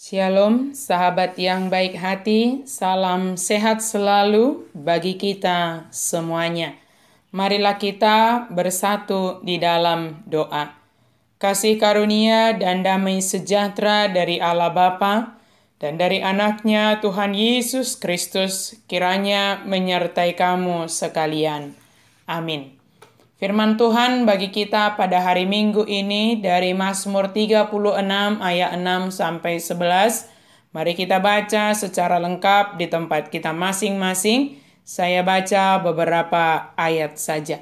Shalom, sahabat yang baik hati, salam sehat selalu bagi kita semuanya. Marilah kita bersatu di dalam doa. Kasih karunia dan damai sejahtera dari Allah Bapa dan dari anaknya Tuhan Yesus Kristus kiranya menyertai kamu sekalian. Amin. Firman Tuhan bagi kita pada hari Minggu ini dari Mazmur 36 ayat 6 sampai 11. Mari kita baca secara lengkap di tempat kita masing-masing. Saya baca beberapa ayat saja.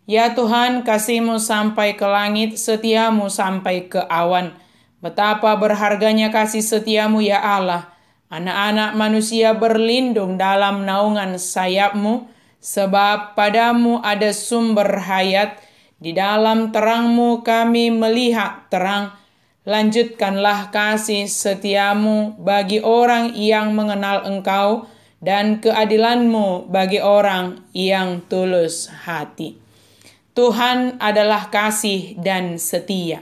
Ya Tuhan, kasih-Mu sampai ke langit, setia-Mu sampai ke awan. Betapa berharganya kasih setia-Mu ya Allah. Anak-anak manusia berlindung dalam naungan sayap-Mu. Sebab padamu ada sumber hayat, di dalam terang-Mu kami melihat terang. Lanjutkanlah kasih setiamu bagi orang yang mengenal Engkau, dan keadilan-Mu bagi orang yang tulus hati. Tuhan adalah kasih dan setia.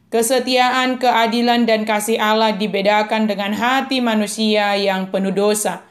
Kesetiaan, keadilan, dan kasih Allah dibedakan dengan hati manusia yang penuh dosa.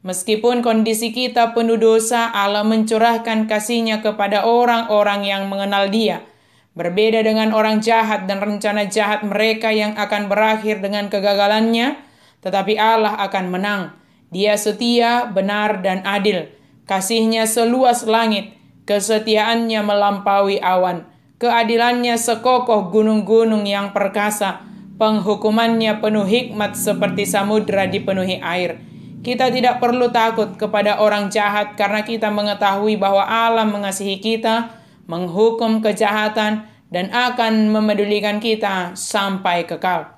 Meskipun kondisi kita penuh dosa, Allah mencurahkan kasih-Nya kepada orang-orang yang mengenal Dia. Berbeda dengan orang jahat dan rencana jahat mereka yang akan berakhir dengan kegagalannya, tetapi Allah akan menang. Dia setia, benar, dan adil. Kasih-Nya seluas langit, kesetiaannya melampaui awan. Keadilannya sekokoh gunung-gunung yang perkasa, penghukumannya penuh hikmat seperti samudra dipenuhi air. Kita tidak perlu takut kepada orang jahat karena kita mengetahui bahwa Allah mengasihi kita, menghukum kejahatan, dan akan memedulikan kita sampai kekal.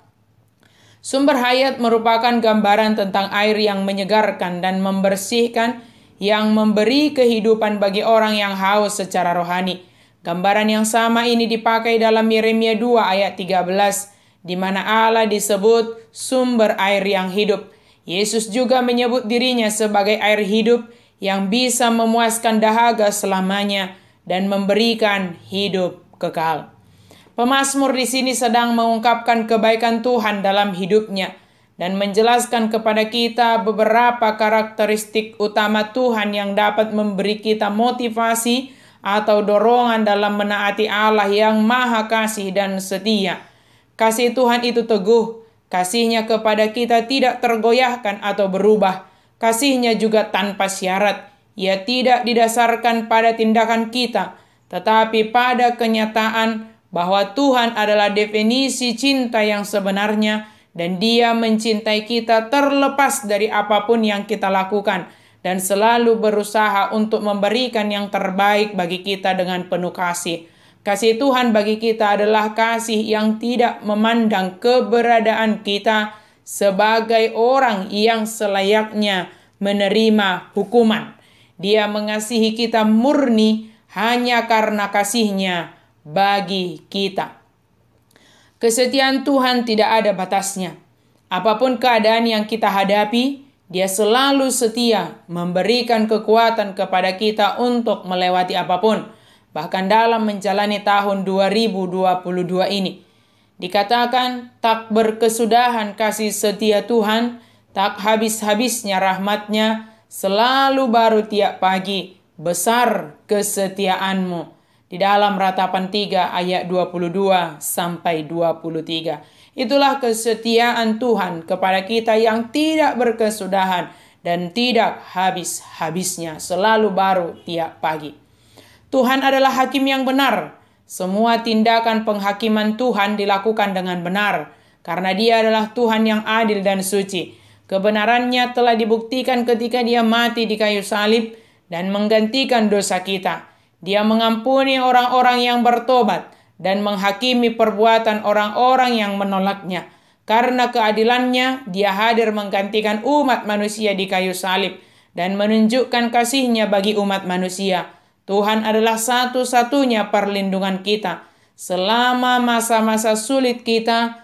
Sumber hayat merupakan gambaran tentang air yang menyegarkan dan membersihkan, yang memberi kehidupan bagi orang yang haus secara rohani. Gambaran yang sama ini dipakai dalam Yeremia 2 ayat 13, di mana Allah disebut sumber air yang hidup. Yesus juga menyebut dirinya sebagai air hidup yang bisa memuaskan dahaga selamanya dan memberikan hidup kekal. Pemazmur di sini sedang mengungkapkan kebaikan Tuhan dalam hidupnya dan menjelaskan kepada kita beberapa karakteristik utama Tuhan yang dapat memberi kita motivasi atau dorongan dalam menaati Allah yang Maha Kasih dan setia. Kasih Tuhan itu teguh. Kasih-Nya kepada kita tidak tergoyahkan atau berubah. Kasih-Nya juga tanpa syarat. Ia tidak didasarkan pada tindakan kita, tetapi pada kenyataan bahwa Tuhan adalah definisi cinta yang sebenarnya, dan Dia mencintai kita terlepas dari apapun yang kita lakukan, dan selalu berusaha untuk memberikan yang terbaik bagi kita dengan penuh kasih. Kasih Tuhan bagi kita adalah kasih yang tidak memandang keberadaan kita sebagai orang yang selayaknya menerima hukuman. Dia mengasihi kita murni hanya karena kasih-Nya bagi kita. Kesetiaan Tuhan tidak ada batasnya. Apapun keadaan yang kita hadapi, Dia selalu setia memberikan kekuatan kepada kita untuk melewati apapun. Bahkan dalam menjalani tahun 2022 ini, dikatakan tak berkesudahan kasih setia Tuhan, tak habis-habisnya rahmat-Nya, selalu baru tiap pagi, besar kesetiaan-Mu. Di dalam Ratapan 3 ayat 22 sampai 23. Itulah kesetiaan Tuhan kepada kita yang tidak berkesudahan dan tidak habis-habisnya, selalu baru tiap pagi. Tuhan adalah hakim yang benar. Semua tindakan penghakiman Tuhan dilakukan dengan benar, karena Dia adalah Tuhan yang adil dan suci. Kebenarannya telah dibuktikan ketika Dia mati di kayu salib dan menggantikan dosa kita. Dia mengampuni orang-orang yang bertobat dan menghakimi perbuatan orang-orang yang menolaknya. Karena keadilannya, Dia hadir menggantikan umat manusia di kayu salib dan menunjukkan kasih-Nya bagi umat manusia. Tuhan adalah satu-satunya perlindungan kita. Selama masa-masa sulit kita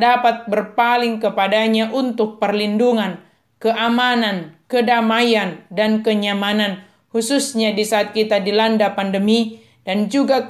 dapat berpaling kepada-Nya untuk perlindungan, keamanan, kedamaian, dan kenyamanan, khususnya di saat kita dilanda pandemi dan juga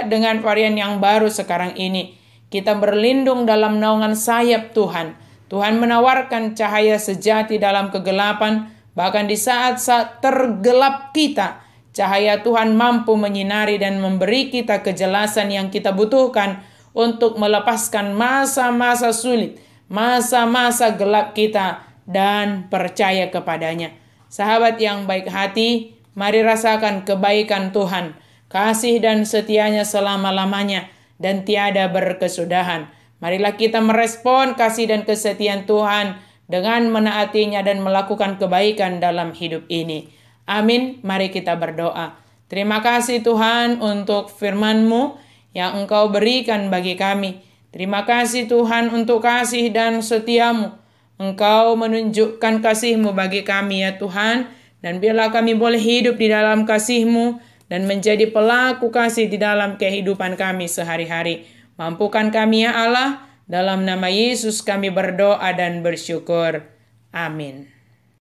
dengan varian yang baru sekarang ini. Kita berlindung dalam naungan sayap Tuhan. Tuhan menawarkan cahaya sejati dalam kegelapan, bahkan di saat-saat tergelap kita, cahaya Tuhan mampu menyinari dan memberi kita kejelasan yang kita butuhkan untuk melepaskan masa-masa sulit, masa-masa gelap kita, dan percaya kepadanya. Sahabat yang baik hati, mari rasakan kebaikan Tuhan, kasih dan setianya selama-lamanya, dan tiada berkesudahan. Marilah kita merespon kasih dan kesetiaan Tuhan dengan menaatinya dan melakukan kebaikan dalam hidup ini. Amin. Mari kita berdoa. Terima kasih Tuhan untuk firman-Mu yang Engkau berikan bagi kami. Terima kasih Tuhan untuk kasih dan setia-Mu. Engkau menunjukkan kasih-Mu bagi kami ya Tuhan. Dan biarlah kami boleh hidup di dalam kasih-Mu dan menjadi pelaku kasih di dalam kehidupan kami sehari-hari. Mampukan kami ya Allah, dalam nama Yesus kami berdoa dan bersyukur. Amin.